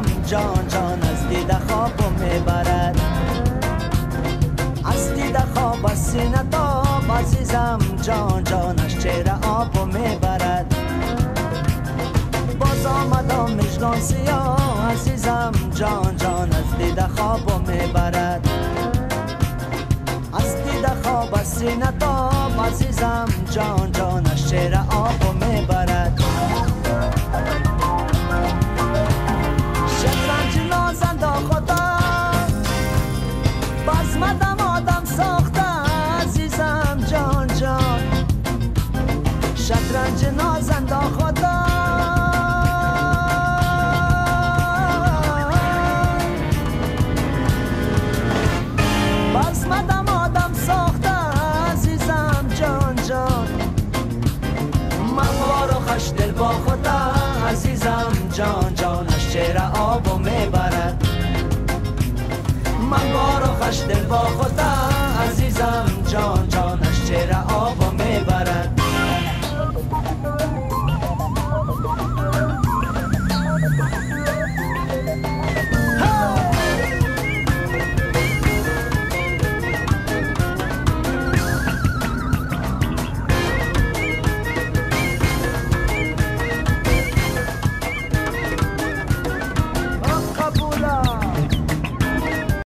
عزیزم جان جان از دیده خوابو میبرد، از دیده خواب از سینه تاب عزیزم جان جان از چهره آبو میبرد. باز آمدم مژگان سیاه عزیزم جان جان از دیده خوابو میبرد، از دیده خواب از سینه تاب عزیزم جان جان از چهره آبو میبرد. شطرنج نازنده خدا بزمدم آدم ساخته عزیزم جان جان، شطرنج نازنده خدا بزمدم آدم ساخته عزیزم جان جان. من بارو خوش دل با خدا عزیزم جان جان از چهره آبو میبرد، من بارو خوش دل با خدا عزیزم جان جان از چهره